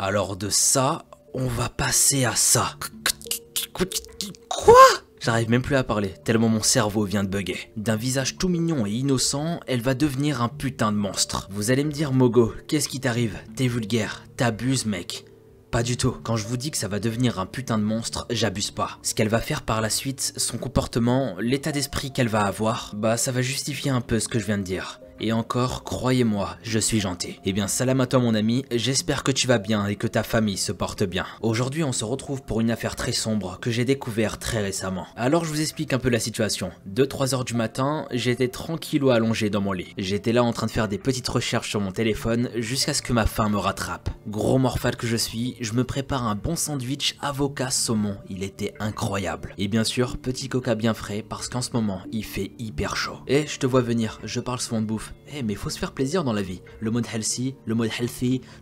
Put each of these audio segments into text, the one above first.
Alors de ça, on va passer à ça. Quoi? J'arrive même plus à parler, tellement mon cerveau vient de bugger. D'un visage tout mignon et innocent, elle va devenir un putain de monstre. Vous allez me dire, Mogo, qu'est-ce qui t'arrive? T'es vulgaire, t'abuses mec. Pas du tout. Quand je vous dis que ça va devenir un putain de monstre, j'abuse pas. Ce qu'elle va faire par la suite, son comportement, l'état d'esprit qu'elle va avoir, bah ça va justifier un peu ce que je viens de dire. Et encore, croyez-moi, je suis gentil. Eh bien, salam à toi mon ami, j'espère que tu vas bien et que ta famille se porte bien. Aujourd'hui, on se retrouve pour une affaire très sombre que j'ai découvert très récemment. Alors, je vous explique un peu la situation. 2-3 heures du matin, j'étais tranquillou allongé dans mon lit. J'étais là en train de faire des petites recherches sur mon téléphone jusqu'à ce que ma faim me rattrape. Gros morphale que je suis, je me prépare un bon sandwich avocat saumon. Il était incroyable. Et bien sûr, petit coca bien frais parce qu'en ce moment, il fait hyper chaud. Et je te vois venir, je parle souvent de bouffe. Mais faut se faire plaisir dans la vie. Le mode healthy,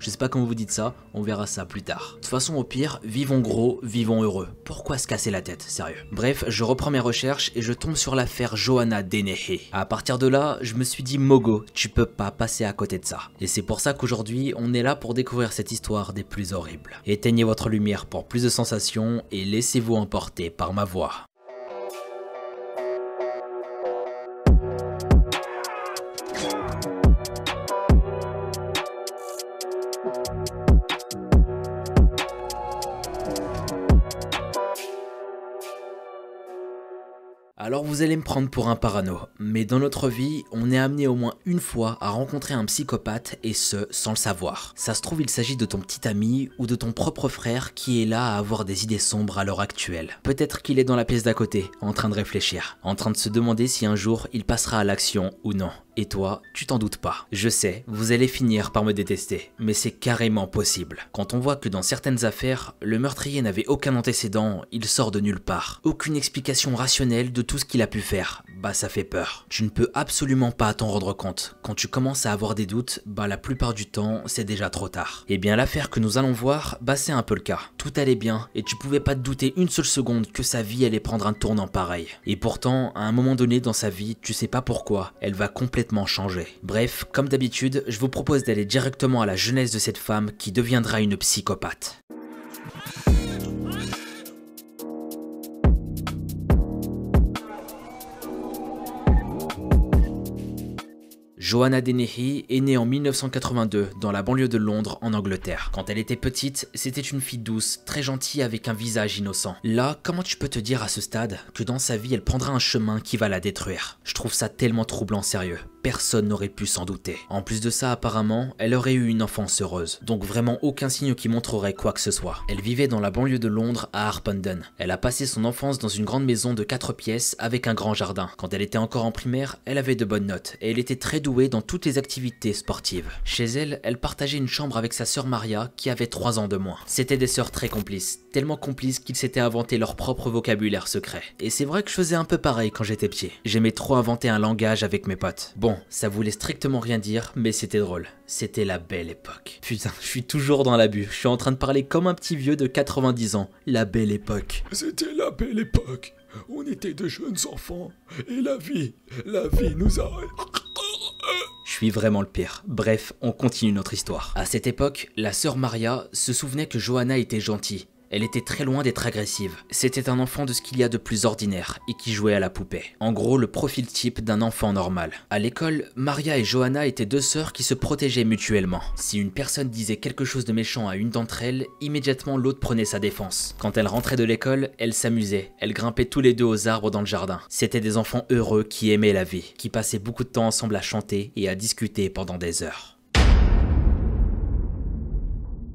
je sais pas comment vous dites ça, on verra ça plus tard. De toute façon, au pire, vivons gros, vivons heureux. Pourquoi se casser la tête, sérieux? Bref, je reprends mes recherches et je tombe sur l'affaire Johanna Dennehy. À partir de là, je me suis dit, Mogo, tu peux pas passer à côté de ça. Et c'est pour ça qu'aujourd'hui, on est là pour découvrir cette histoire des plus horribles. Éteignez votre lumière pour plus de sensations et laissez-vous emporter par ma voix. Alors vous allez me prendre pour un parano, mais dans notre vie, on est amené au moins une fois à rencontrer un psychopathe et ce, sans le savoir. Ça se trouve, il s'agit de ton petit ami ou de ton propre frère qui est là à avoir des idées sombres à l'heure actuelle. Peut-être qu'il est dans la pièce d'à côté, en train de réfléchir, en train de se demander si un jour il passera à l'action ou non. Et toi, tu t'en doutes pas. Je sais, vous allez finir par me détester, mais c'est carrément possible. Quand on voit que dans certaines affaires, le meurtrier n'avait aucun antécédent, il sort de nulle part. Aucune explication rationnelle de tout ce qu'il a pu faire. Bah ça fait peur. Tu ne peux absolument pas t'en rendre compte. Quand tu commences à avoir des doutes, bah la plupart du temps, c'est déjà trop tard. Et bien l'affaire que nous allons voir, bah c'est un peu le cas. Tout allait bien, et tu pouvais pas te douter une seule seconde que sa vie allait prendre un tournant pareil. Et pourtant, à un moment donné dans sa vie, tu sais pas pourquoi, elle va complètement changer. Bref, comme d'habitude, je vous propose d'aller directement à la jeunesse de cette femme qui deviendra une psychopathe. Johanna Dennehy est née en 1982 dans la banlieue de Londres en Angleterre. Quand elle était petite, c'était une fille douce, très gentille avec un visage innocent. Là, comment tu peux te dire à ce stade que dans sa vie elle prendra un chemin qui va la détruire? Je trouve ça tellement troublant sérieux. Personne n'aurait pu s'en douter. En plus de ça, apparemment, elle aurait eu une enfance heureuse. Donc vraiment aucun signe qui montrerait quoi que ce soit. Elle vivait dans la banlieue de Londres à Harpenden. Elle a passé son enfance dans une grande maison de 4 pièces avec un grand jardin. Quand elle était encore en primaire, elle avait de bonnes notes et elle était très douée dans toutes les activités sportives. Chez elle, elle partageait une chambre avec sa sœur Maria qui avait 3 ans de moins. C'étaient des sœurs très complices, tellement complices qu'ils s'étaient inventé leur propre vocabulaire secret. Et c'est vrai que je faisais un peu pareil quand j'étais petit. J'aimais trop inventer un langage avec mes potes. Bon, ça voulait strictement rien dire, mais c'était drôle. C'était la belle époque. Putain, je suis toujours dans l'abus. Je suis en train de parler comme un petit vieux de 90 ans. La belle époque. C'était la belle époque. On était de jeunes enfants. Et la vie nous a... Je suis vraiment le pire. Bref, on continue notre histoire. À cette époque, la sœur Maria se souvenait que Johanna était gentille. Elle était très loin d'être agressive. C'était un enfant de ce qu'il y a de plus ordinaire et qui jouait à la poupée. En gros, le profil type d'un enfant normal. À l'école, Maria et Johanna étaient 2 sœurs qui se protégeaient mutuellement. Si une personne disait quelque chose de méchant à une d'entre elles, immédiatement l'autre prenait sa défense. Quand elle rentrait de l'école, elles s'amusaient. Elles grimpaient tous les deux aux arbres dans le jardin. C'étaient des enfants heureux qui aimaient la vie, qui passaient beaucoup de temps ensemble à chanter et à discuter pendant des heures.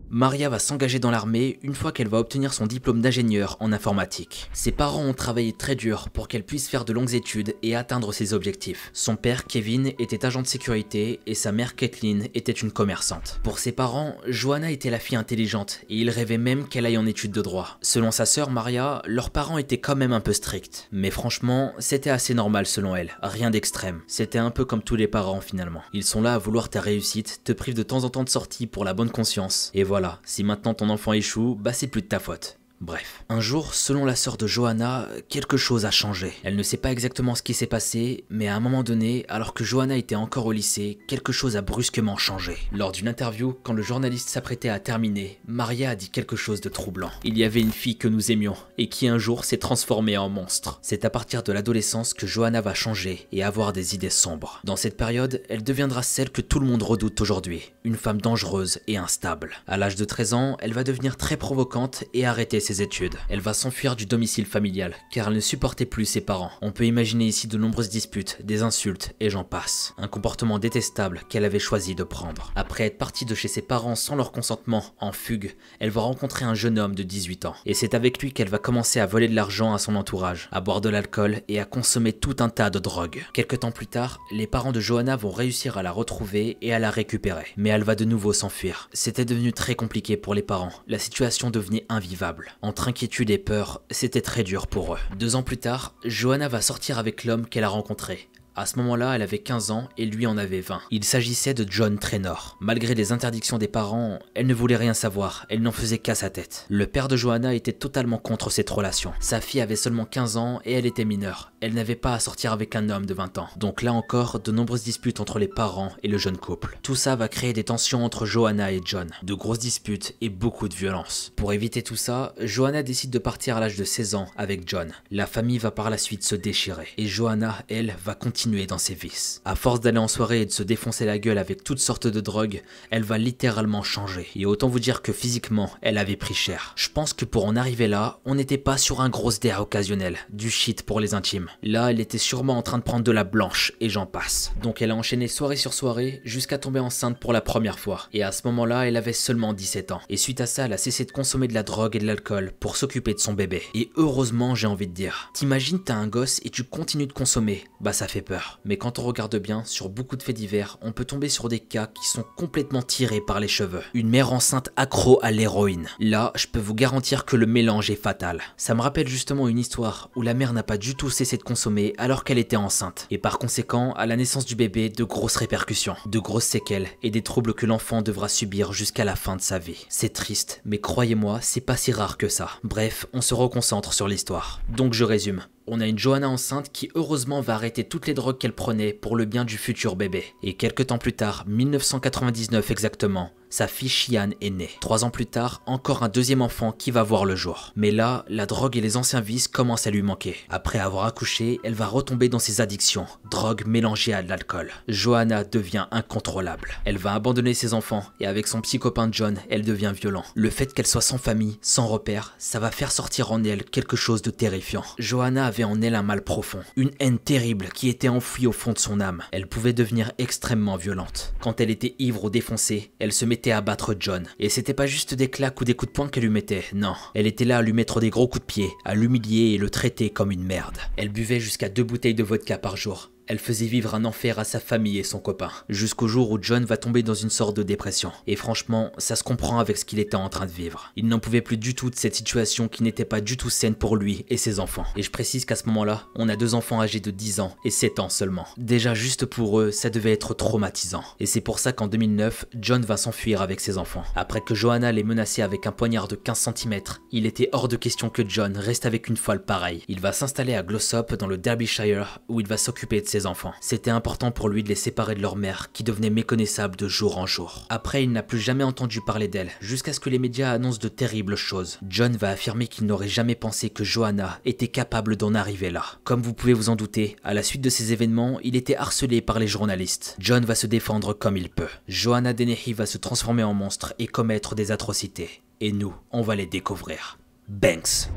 Maria va s'engager dans l'armée une fois qu'elle va obtenir son diplôme d'ingénieur en informatique. Ses parents ont travaillé très dur pour qu'elle puisse faire de longues études et atteindre ses objectifs. Son père, Kevin, était agent de sécurité et sa mère, Kathleen, était une commerçante. Pour ses parents, Johanna était la fille intelligente et ils rêvaient même qu'elle aille en études de droit. Selon sa sœur Maria, leurs parents étaient quand même un peu stricts. Mais franchement, c'était assez normal selon elle, rien d'extrême. C'était un peu comme tous les parents finalement. Ils sont là à vouloir ta réussite, te privent de temps en temps de sortie pour la bonne conscience. Et voilà, si maintenant ton enfant échoue, bah c'est plus de ta faute. Bref, un jour, selon la sœur de Johanna, quelque chose a changé. Elle ne sait pas exactement ce qui s'est passé, mais à un moment donné, alors que Johanna était encore au lycée, quelque chose a brusquement changé. Lors d'une interview, quand le journaliste s'apprêtait à terminer, Maria a dit quelque chose de troublant. Il y avait une fille que nous aimions, et qui un jour s'est transformée en monstre. C'est à partir de l'adolescence que Johanna va changer et avoir des idées sombres. Dans cette période, elle deviendra celle que tout le monde redoute aujourd'hui, une femme dangereuse et instable. À l'âge de 13 ans, elle va devenir très provocante et arrêter ses études. Elle va s'enfuir du domicile familial, car elle ne supportait plus ses parents. On peut imaginer ici de nombreuses disputes, des insultes, et j'en passe. Un comportement détestable qu'elle avait choisi de prendre. Après être partie de chez ses parents sans leur consentement, en fugue, elle va rencontrer un jeune homme de 18 ans. Et c'est avec lui qu'elle va commencer à voler de l'argent à son entourage, à boire de l'alcool et à consommer tout un tas de drogues. Quelque temps plus tard, les parents de Johanna vont réussir à la retrouver et à la récupérer. Mais elle va de nouveau s'enfuir. C'était devenu très compliqué pour les parents. La situation devenait invivable. Entre inquiétude et peur, c'était très dur pour eux. 2 ans plus tard, Johanna va sortir avec l'homme qu'elle a rencontré. À ce moment-là, elle avait 15 ans et lui en avait 20. Il s'agissait de John Trainor. Malgré les interdictions des parents, elle ne voulait rien savoir, elle n'en faisait qu'à sa tête. Le père de Johanna était totalement contre cette relation. Sa fille avait seulement 15 ans et elle était mineure. Elle n'avait pas à sortir avec un homme de 20 ans. Donc là encore, de nombreuses disputes entre les parents et le jeune couple. Tout ça va créer des tensions entre Johanna et John. De grosses disputes et beaucoup de violence. Pour éviter tout ça, Johanna décide de partir à l'âge de 16 ans avec John. La famille va par la suite se déchirer. Et Johanna, elle, va continuer dans ses vices. À force d'aller en soirée et de se défoncer la gueule avec toutes sortes de drogues, elle va littéralement changer. Et autant vous dire que physiquement, elle avait pris cher. Je pense que pour en arriver là, on n'était pas sur un gros dé occasionnel, du shit pour les intimes. Là, elle était sûrement en train de prendre de la blanche, et j'en passe. Donc elle a enchaîné soirée sur soirée, jusqu'à tomber enceinte pour la première fois. Et à ce moment-là, elle avait seulement 17 ans. Et suite à ça, elle a cessé de consommer de la drogue et de l'alcool pour s'occuper de son bébé. Et heureusement, j'ai envie de dire. T'imagines, t'as un gosse et tu continues de consommer. Bah ça fait peur. Mais quand on regarde bien, sur beaucoup de faits divers, on peut tomber sur des cas qui sont complètement tirés par les cheveux. Une mère enceinte accro à l'héroïne. Là, je peux vous garantir que le mélange est fatal. Ça me rappelle justement une histoire où la mère n'a pas du tout cessé de consommer alors qu'elle était enceinte. Et par conséquent, à la naissance du bébé, de grosses répercussions, de grosses séquelles et des troubles que l'enfant devra subir jusqu'à la fin de sa vie. C'est triste, mais croyez-moi, c'est pas si rare que ça. Bref, on se reconcentre sur l'histoire. Donc je résume. On a une Johanna enceinte qui heureusement va arrêter toutes les drogues qu'elle prenait pour le bien du futur bébé. Et quelques temps plus tard, 1999 exactement, sa fille Shian est née. 3 ans plus tard, encore un deuxième enfant qui va voir le jour. Mais là, la drogue et les anciens vices commencent à lui manquer. Après avoir accouché, elle va retomber dans ses addictions, drogue mélangée à de l'alcool. Johanna devient incontrôlable. Elle va abandonner ses enfants et avec son petit copain John, elle devient violente. Le fait qu'elle soit sans famille, sans repère, ça va faire sortir en elle quelque chose de terrifiant. Johanna avait en elle un mal profond, une haine terrible qui était enfouie au fond de son âme. Elle pouvait devenir extrêmement violente. Quand elle était ivre ou défoncée, elle se mettait à battre John. Et c'était pas juste des claques ou des coups de poing qu'elle lui mettait, non. Elle était là à lui mettre des gros coups de pied, à l'humilier et le traiter comme une merde. Elle buvait jusqu'à 2 bouteilles de vodka par jour. Elle faisait vivre un enfer à sa famille et son copain, jusqu'au jour où John va tomber dans une sorte de dépression. Et franchement, ça se comprend avec ce qu'il était en train de vivre. Il n'en pouvait plus du tout de cette situation qui n'était pas du tout saine pour lui et ses enfants. Et je précise qu'à ce moment-là, on a 2 enfants âgés de 10 ans et 7 ans seulement. Déjà juste pour eux, ça devait être traumatisant. Et c'est pour ça qu'en 2009, John va s'enfuir avec ses enfants. Après que Johanna l'ait menacé avec un poignard de 15 cm, il était hors de question que John reste avec une folle pareille. Il va s'installer à Glossop dans le Derbyshire où il va s'occuper de ses enfants. C'était important pour lui de les séparer de leur mère qui devenait méconnaissable de jour en jour. Après, il n'a plus jamais entendu parler d'elle jusqu'à ce que les médias annoncent de terribles choses. John va affirmer qu'il n'aurait jamais pensé que Johanna était capable d'en arriver là. Comme vous pouvez vous en douter, à la suite de ces événements, il était harcelé par les journalistes. John va se défendre comme il peut. Johanna Dennehy va se transformer en monstre et commettre des atrocités. Et nous, on va les découvrir. Banks.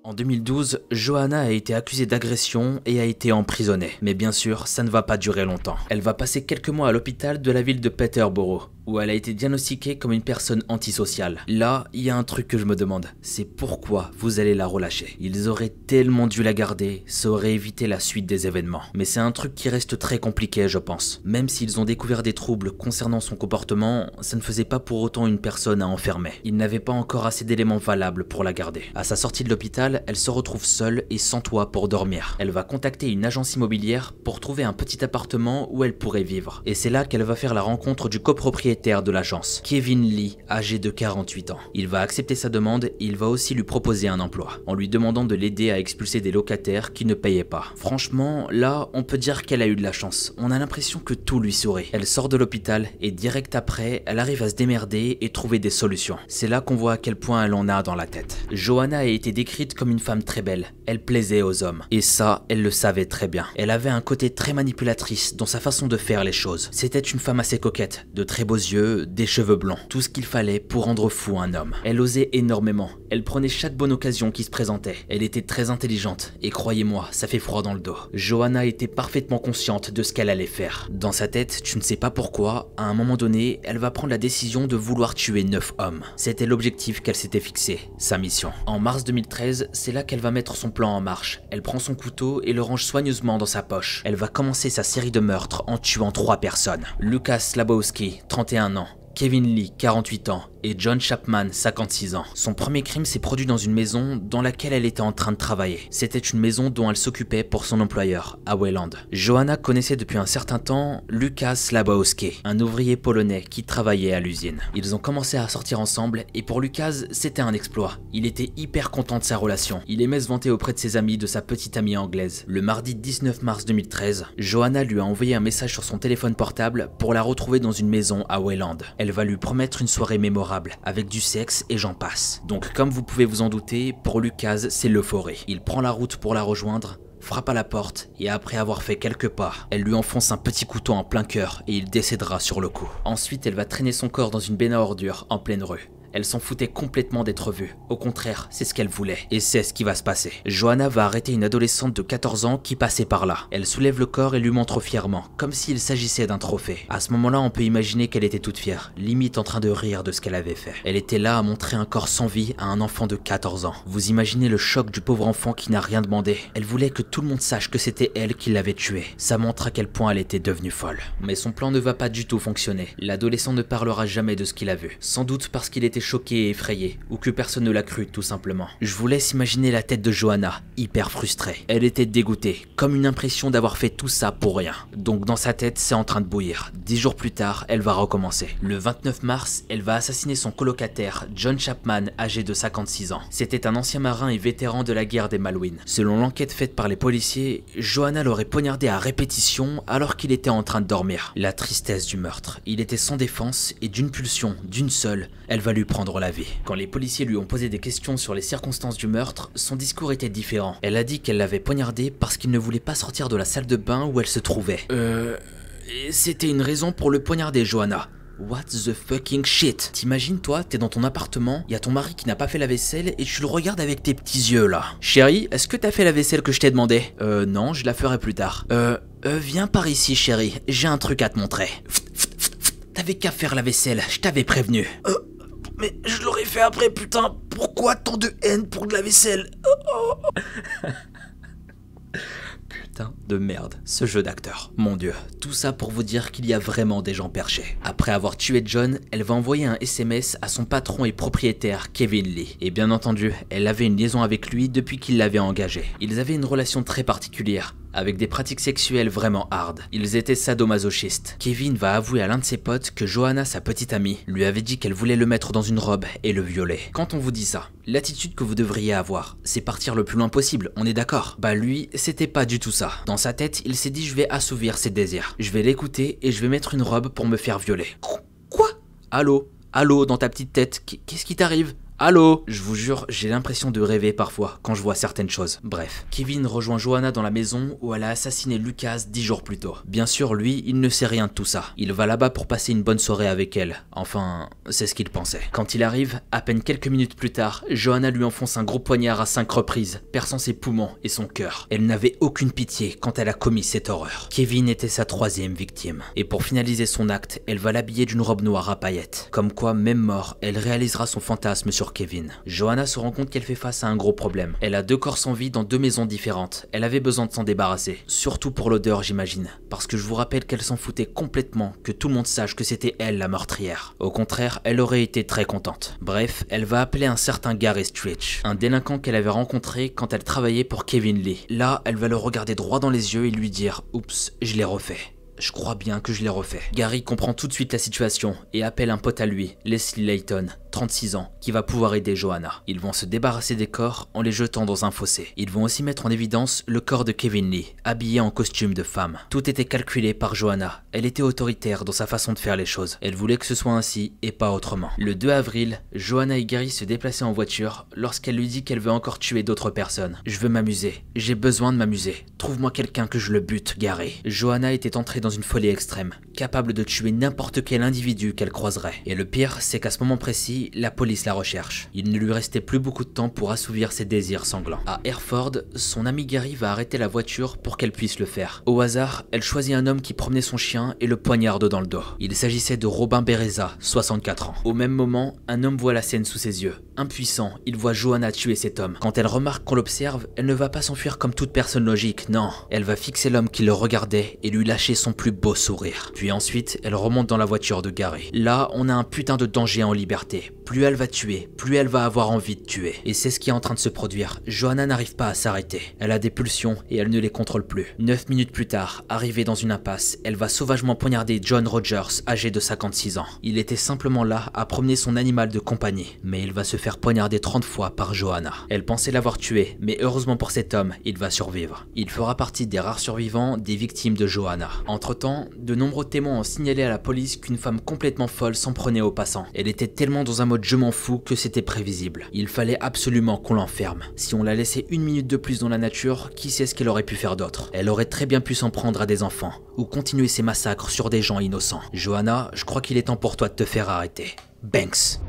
En 2012, Johanna a été accusée d'agression et a été emprisonnée. Mais bien sûr, ça ne va pas durer longtemps. Elle va passer quelques mois à l'hôpital de la ville de Peterborough, où elle a été diagnostiquée comme une personne antisociale. Là, il y a un truc que je me demande, c'est pourquoi vous allez la relâcher. Ils auraient tellement dû la garder, ça aurait évité la suite des événements. Mais c'est un truc qui reste très compliqué, je pense. Même s'ils ont découvert des troubles concernant son comportement, ça ne faisait pas pour autant une personne à enfermer. Ils n'avaient pas encore assez d'éléments valables pour la garder. À sa sortie de l'hôpital, elle se retrouve seule et sans toit pour dormir. Elle va contacter une agence immobilière pour trouver un petit appartement où elle pourrait vivre. Et c'est là qu'elle va faire la rencontre du copropriétaire de l'agence, Kevin Lee, âgé de 48 ans. Il va accepter sa demande et il va aussi lui proposer un emploi, en lui demandant de l'aider à expulser des locataires qui ne payaient pas. Franchement, là, on peut dire qu'elle a eu de la chance. On a l'impression que tout lui sourit. Elle sort de l'hôpital et direct après, elle arrive à se démerder et trouver des solutions. C'est là qu'on voit à quel point elle en a dans la tête. Johanna a été décrite comme une femme très belle. Elle plaisait aux hommes. Et ça, elle le savait très bien. Elle avait un côté très manipulatrice dans sa façon de faire les choses. C'était une femme assez coquette, de très beaux yeux, des cheveux blonds. Tout ce qu'il fallait pour rendre fou un homme. Elle osait énormément. Elle prenait chaque bonne occasion qui se présentait. Elle était très intelligente. Et croyez-moi, ça fait froid dans le dos. Johanna était parfaitement consciente de ce qu'elle allait faire. Dans sa tête, tu ne sais pas pourquoi, à un moment donné, elle va prendre la décision de vouloir tuer 9 hommes. C'était l'objectif qu'elle s'était fixé, sa mission. En mars 2013, c'est là qu'elle va mettre son plan en marche. Elle prend son couteau et le range soigneusement dans sa poche. Elle va commencer sa série de meurtres en tuant 3 personnes. Lucas Slabowski, 31 ans. Kevin Lee, 48 ans, et John Chapman, 56 ans. Son premier crime s'est produit dans une maison dans laquelle elle était en train de travailler. C'était une maison dont elle s'occupait pour son employeur, à Welland. Johanna connaissait depuis un certain temps Lucas Slabowski, un ouvrier polonais qui travaillait à l'usine. Ils ont commencé à sortir ensemble et pour Lucas, c'était un exploit. Il était hyper content de sa relation. Il aimait se vanter auprès de ses amis de sa petite amie anglaise. Le mardi 19 mars 2013, Johanna lui a envoyé un message sur son téléphone portable pour la retrouver dans une maison à Welland. Elle va lui promettre une soirée mémorable, avec du sexe et j'en passe. Donc comme vous pouvez vous en douter, pour Lucas, c'est l'euphorie. Il prend la route pour la rejoindre, frappe à la porte et après avoir fait quelques pas, elle lui enfonce un petit couteau en plein cœur et il décédera sur le coup. Ensuite, elle va traîner son corps dans une benne à ordures en pleine rue. Elle s'en foutait complètement d'être vue. Au contraire, c'est ce qu'elle voulait. Et c'est ce qui va se passer. Johanna va arrêter une adolescente de 14 ans qui passait par là. Elle soulève le corps et lui montre fièrement, comme s'il s'agissait d'un trophée. À ce moment-là, on peut imaginer qu'elle était toute fière, limite en train de rire de ce qu'elle avait fait. Elle était là à montrer un corps sans vie à un enfant de 14 ans. Vous imaginez le choc du pauvre enfant qui n'a rien demandé. Elle voulait que tout le monde sache que c'était elle qui l'avait tué. Ça montre à quel point elle était devenue folle. Mais son plan ne va pas du tout fonctionner. L'adolescent ne parlera jamais de ce qu'il a vu. Sans doute parce qu'il était choqué et effrayé, ou que personne ne l'a cru tout simplement. Je vous laisse imaginer la tête de Johanna, hyper frustrée. Elle était dégoûtée, comme une impression d'avoir fait tout ça pour rien. Donc dans sa tête, c'est en train de bouillir. 10 jours plus tard, elle va recommencer. Le 29 mars, elle va assassiner son colocataire, John Chapman, âgé de 56 ans. C'était un ancien marin et vétéran de la guerre des Malouines. Selon l'enquête faite par les policiers, Johanna l'aurait poignardé à répétition alors qu'il était en train de dormir. La tristesse du meurtre. Il était sans défense et d'une pulsion, d'une seule, elle va lui prendre la vie. Quand les policiers lui ont posé des questions sur les circonstances du meurtre, son discours était différent. Elle a dit qu'elle l'avait poignardé parce qu'il ne voulait pas sortir de la salle de bain où elle se trouvait. C'était une raison pour le poignarder, Johanna. What the fucking shit? T'imagines toi, t'es dans ton appartement, y a ton mari qui n'a pas fait la vaisselle et tu le regardes avec tes petits yeux là. Chérie, est-ce que t'as fait la vaisselle que je t'ai demandé? Non, je la ferai plus tard. Viens par ici chérie, j'ai un truc à te montrer. T'avais qu'à faire la vaisselle, je t'avais prévenu. Mais je l'aurais fait après, putain. Pourquoi tant de haine pour de la vaisselle? Putain de merde, ce jeu d'acteur. Mon dieu, tout ça pour vous dire qu'il y a vraiment des gens perchés. Après avoir tué John, elle va envoyer un SMS à son patron et propriétaire, Kevin Lee. Et bien entendu, elle avait une liaison avec lui depuis qu'il l'avait engagé. Ils avaient une relation très particulière, avec des pratiques sexuelles vraiment hard. Ils étaient sadomasochistes. Kevin va avouer à l'un de ses potes que Johanna, sa petite amie, lui avait dit qu'elle voulait le mettre dans une robe et le violer. Quand on vous dit ça, l'attitude que vous devriez avoir, c'est partir le plus loin possible, on est d'accord? Bah lui, c'était pas du tout ça. Dans sa tête, il s'est dit je vais assouvir ses désirs. Je vais l'écouter et je vais mettre une robe pour me faire violer. Quoi? Allô? Allô, dans ta petite tête, qu'est-ce qui t'arrive? Allô? Je vous jure, j'ai l'impression de rêver parfois quand je vois certaines choses. Bref, Kevin rejoint Joanna dans la maison où elle a assassiné Lucas 10 jours plus tôt. Bien sûr, lui, il ne sait rien de tout ça. Il va là-bas pour passer une bonne soirée avec elle. Enfin, c'est ce qu'il pensait. Quand il arrive, à peine quelques minutes plus tard, Joanna lui enfonce un gros poignard à 5 reprises, perçant ses poumons et son cœur. Elle n'avait aucune pitié quand elle a commis cette horreur. Kevin était sa 3e victime. Et pour finaliser son acte, elle va l'habiller d'une robe noire à paillettes. Comme quoi, même mort, elle réalisera son fantasme sur Kevin. Joanna se rend compte qu'elle fait face à un gros problème. Elle a 2 corps sans vie dans 2 maisons différentes. Elle avait besoin de s'en débarrasser. Surtout pour l'odeur, j'imagine. Parce que je vous rappelle qu'elle s'en foutait complètement que tout le monde sache que c'était elle la meurtrière. Au contraire, elle aurait été très contente. Bref, elle va appeler un certain Gary Stritch, un délinquant qu'elle avait rencontré quand elle travaillait pour Kevin Lee. Là, elle va le regarder droit dans les yeux et lui dire « Oups, je l'ai refait ». Je crois bien que je l'ai refait. Gary comprend tout de suite la situation et appelle un pote à lui, Leslie Layton, 36 ans, qui va pouvoir aider Joanna. Ils vont se débarrasser des corps en les jetant dans un fossé. Ils vont aussi mettre en évidence le corps de Kevin Lee, habillé en costume de femme. Tout était calculé par Joanna. Elle était autoritaire dans sa façon de faire les choses. Elle voulait que ce soit ainsi et pas autrement. Le 2 avril, Joanna et Gary se déplaçaient en voiture lorsqu'elle lui dit qu'elle veut encore tuer d'autres personnes. « Je veux m'amuser. J'ai besoin de m'amuser. Trouve-moi quelqu'un que je le bute, Gary. » Joanna était entrée dans une folie extrême, capable de tuer n'importe quel individu qu'elle croiserait. Et le pire, c'est qu'à ce moment précis, la police la recherche. Il ne lui restait plus beaucoup de temps pour assouvir ses désirs sanglants. À Hereford, son ami Gary va arrêter la voiture pour qu'elle puisse le faire. Au hasard, elle choisit un homme qui promenait son chien et le poignarde dans le dos. Il s'agissait de Robin Bereza, 64 ans. Au même moment, un homme voit la scène sous ses yeux. Impuissant, il voit Joanna tuer cet homme. Quand elle remarque qu'on l'observe, elle ne va pas s'enfuir comme toute personne logique, non. Elle va fixer l'homme qui le regardait et lui lâcher son plus beau sourire. Puis ensuite, elle remonte dans la voiture de Gary. Là, on a un putain de danger en liberté. Plus elle va tuer, plus elle va avoir envie de tuer. Et c'est ce qui est en train de se produire. Joanna n'arrive pas à s'arrêter. Elle a des pulsions et elle ne les contrôle plus. 9 minutes plus tard, arrivée dans une impasse, elle va sauvagement poignarder John Rogers, âgé de 56 ans. Il était simplement là à promener son animal de compagnie. Mais il va se faire poignarder 30 fois par Joanna. Elle pensait l'avoir tué, mais heureusement pour cet homme, il va survivre. Il fera partie des rares survivants des victimes de Joanna. Entre-temps, de nombreux témoins ont signalé à la police qu'une femme complètement folle s'en prenait aux passants. Elle était tellement dans un mode je m'en fous que c'était prévisible. Il fallait absolument qu'on l'enferme. Si on la laissait 1 minute de plus dans la nature, qui sait ce qu'elle aurait pu faire d'autre? Elle aurait très bien pu s'en prendre à des enfants, ou continuer ses massacres sur des gens innocents. Joanna, je crois qu'il est temps pour toi de te faire arrêter. Banks.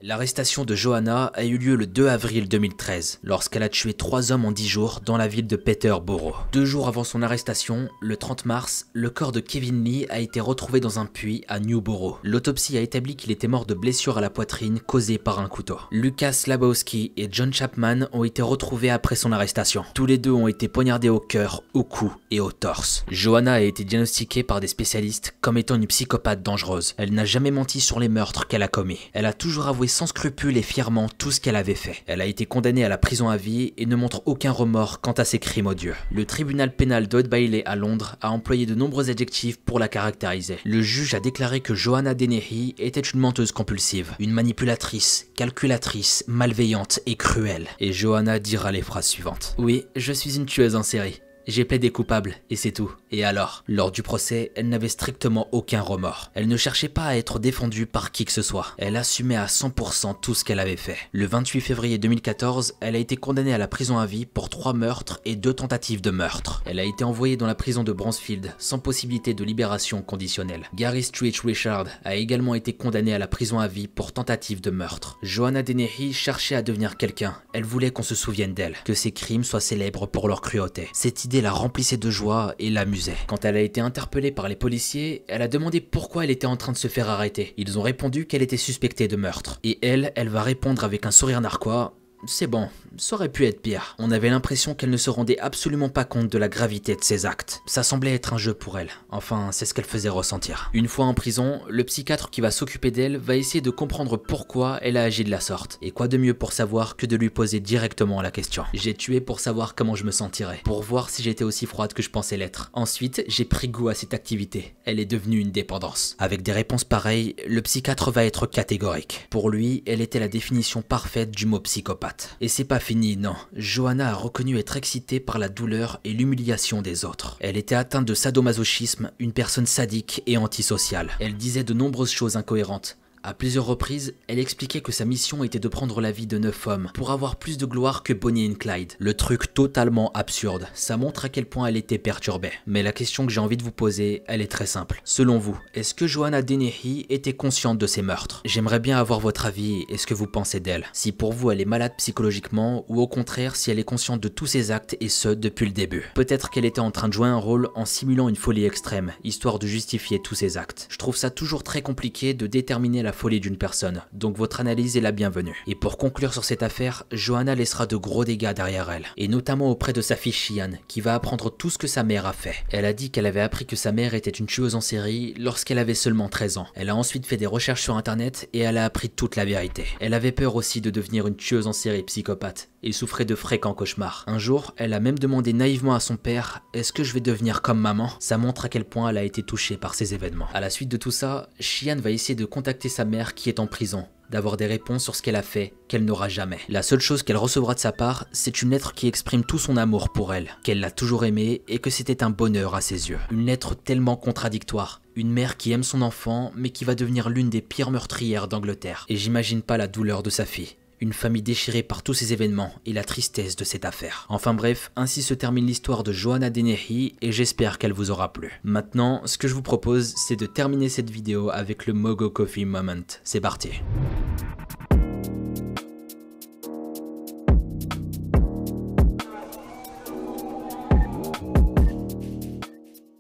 L'arrestation de Joanna a eu lieu le 2 avril 2013, lorsqu'elle a tué 3 hommes en 10 jours dans la ville de Peterborough. 2 jours avant son arrestation, le 30 mars, le corps de Kevin Lee a été retrouvé dans un puits à Newborough. L'autopsie a établi qu'il était mort de blessures à la poitrine causées par un couteau. Lucas Labowski et John Chapman ont été retrouvés après son arrestation. Tous les deux ont été poignardés au cœur, au cou et au torse. Joanna a été diagnostiquée par des spécialistes comme étant une psychopathe dangereuse. Elle n'a jamais menti sur les meurtres qu'elle a commis. Elle a toujours avoué sans scrupule et fièrement tout ce qu'elle avait fait. Elle a été condamnée à la prison à vie et ne montre aucun remords quant à ses crimes odieux. Le tribunal pénal d'Old Bailey à Londres a employé de nombreux adjectifs pour la caractériser. Le juge a déclaré que Joanna Dennehy était une menteuse compulsive, une manipulatrice, calculatrice, malveillante et cruelle. Et Joanna dira les phrases suivantes. « Oui, je suis une tueuse en série. J'ai plaidé coupable, et c'est tout. Et alors ?» Lors du procès, elle n'avait strictement aucun remords. Elle ne cherchait pas à être défendue par qui que ce soit. Elle assumait à 100% tout ce qu'elle avait fait. Le 28 février 2014, elle a été condamnée à la prison à vie pour 3 meurtres et 2 tentatives de meurtre. Elle a été envoyée dans la prison de Bransfield, sans possibilité de libération conditionnelle. Gary Stritch Richard a également été condamné à la prison à vie pour tentative de meurtre. Joanna Dennehy cherchait à devenir quelqu'un. Elle voulait qu'on se souvienne d'elle, que ses crimes soient célèbres pour leur cruauté. Cette idée la remplissait de joie et l'amusait. Quand elle a été interpellée par les policiers, elle a demandé pourquoi elle était en train de se faire arrêter. Ils ont répondu qu'elle était suspectée de meurtre. Et elle va répondre avec un sourire narquois. C'est bon, ça aurait pu être pire. On avait l'impression qu'elle ne se rendait absolument pas compte de la gravité de ses actes. Ça semblait être un jeu pour elle. Enfin, c'est ce qu'elle faisait ressentir. Une fois en prison, le psychiatre qui va s'occuper d'elle va essayer de comprendre pourquoi elle a agi de la sorte. Et quoi de mieux pour savoir que de lui poser directement la question. J'ai tué pour savoir comment je me sentirais, pour voir si j'étais aussi froide que je pensais l'être. Ensuite, j'ai pris goût à cette activité. Elle est devenue une dépendance. Avec des réponses pareilles, le psychiatre va être catégorique. Pour lui, elle était la définition parfaite du mot psychopathe. psychopathe. Et c'est pas fini, non. Johanna a reconnu être excitée par la douleur et l'humiliation des autres. Elle était atteinte de sadomasochisme, une personne sadique et antisociale. Elle disait de nombreuses choses incohérentes. À plusieurs reprises, elle expliquait que sa mission était de prendre la vie de 9 hommes pour avoir plus de gloire que Bonnie et Clyde. Le truc totalement absurde, ça montre à quel point elle était perturbée. Mais la question que j'ai envie de vous poser, elle est très simple. Selon vous, est-ce que Johanna Dennehy était consciente de ces meurtres? J'aimerais bien avoir votre avis et ce que vous pensez d'elle. Si pour vous elle est malade psychologiquement ou au contraire si elle est consciente de tous ses actes et ce depuis le début. Peut-être qu'elle était en train de jouer un rôle en simulant une folie extrême, histoire de justifier tous ses actes. Je trouve ça toujours très compliqué de déterminer la folie d'une personne, donc votre analyse est la bienvenue. Et pour conclure sur cette affaire, Johanna laissera de gros dégâts derrière elle, et notamment auprès de sa fille Shian, qui va apprendre tout ce que sa mère a fait. Elle a dit qu'elle avait appris que sa mère était une tueuse en série lorsqu'elle avait seulement 13 ans. Elle a ensuite fait des recherches sur internet et elle a appris toute la vérité. Elle avait peur aussi de devenir une tueuse en série psychopathe et souffrait de fréquents cauchemars. Un jour, elle a même demandé naïvement à son père « Est-ce que je vais devenir comme maman ?» Ça montre à quel point elle a été touchée par ces événements. À la suite de tout ça, Shian va essayer de contacter sa mère qui est en prison, d'avoir des réponses sur ce qu'elle a fait, qu'elle n'aura jamais. La seule chose qu'elle recevra de sa part, c'est une lettre qui exprime tout son amour pour elle, qu'elle l'a toujours aimée et que c'était un bonheur à ses yeux. Une lettre tellement contradictoire. Une mère qui aime son enfant, mais qui va devenir l'une des pires meurtrières d'Angleterre. Et j'imagine pas la douleur de sa fille. Une famille déchirée par tous ces événements et la tristesse de cette affaire. Enfin bref, ainsi se termine l'histoire de Johanna Dennehy et j'espère qu'elle vous aura plu. Maintenant, ce que je vous propose, c'est de terminer cette vidéo avec le Mogo Coffee Moment. C'est parti.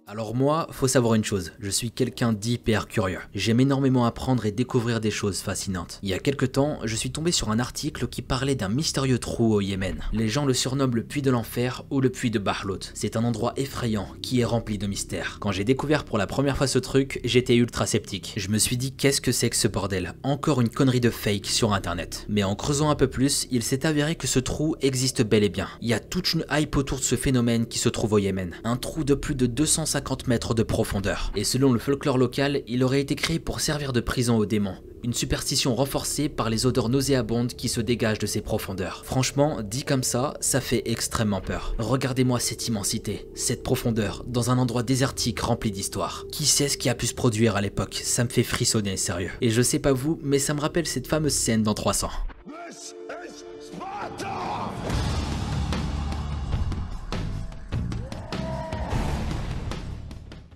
Alors moi, faut savoir une chose, je suis quelqu'un d'hyper curieux. J'aime énormément apprendre et découvrir des choses fascinantes. Il y a quelques temps, je suis tombé sur un article qui parlait d'un mystérieux trou au Yémen. Les gens le surnomment le puits de l'enfer ou le puits de Bahlout. C'est un endroit effrayant qui est rempli de mystères. Quand j'ai découvert pour la première fois ce truc, j'étais ultra sceptique. Je me suis dit qu'est-ce que c'est que ce bordel? Encore une connerie de fake sur internet. Mais en creusant un peu plus, il s'est avéré que ce trou existe bel et bien. Il y a toute une hype autour de ce phénomène qui se trouve au Yémen. Un trou de plus de 250 mètres de profondeur. Et selon le folklore local, il aurait été créé pour servir de prison aux démons. Une superstition renforcée par les odeurs nauséabondes qui se dégagent de ces profondeurs. Franchement, dit comme ça, ça fait extrêmement peur. Regardez-moi cette immensité, cette profondeur, dans un endroit désertique rempli d'histoire. Qui sait ce qui a pu se produire à l'époque? Ça me fait frissonner, sérieux. Et je sais pas vous, mais ça me rappelle cette fameuse scène dans 300.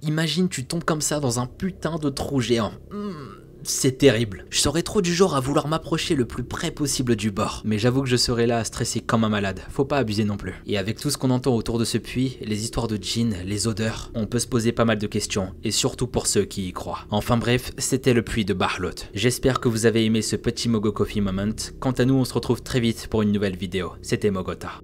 Imagine tu tombes comme ça dans un putain de trou géant. C'est terrible. Je serais trop du genre à vouloir m'approcher le plus près possible du bord. Mais j'avoue que je serais là à stresser comme un malade. Faut pas abuser non plus. Et avec tout ce qu'on entend autour de ce puits, les histoires de djinns, les odeurs, on peut se poser pas mal de questions. Et surtout pour ceux qui y croient. Enfin bref, c'était le puits de Bahlout. J'espère que vous avez aimé ce petit Mogo Coffee Moment. Quant à nous, on se retrouve très vite pour une nouvelle vidéo. C'était Mogota.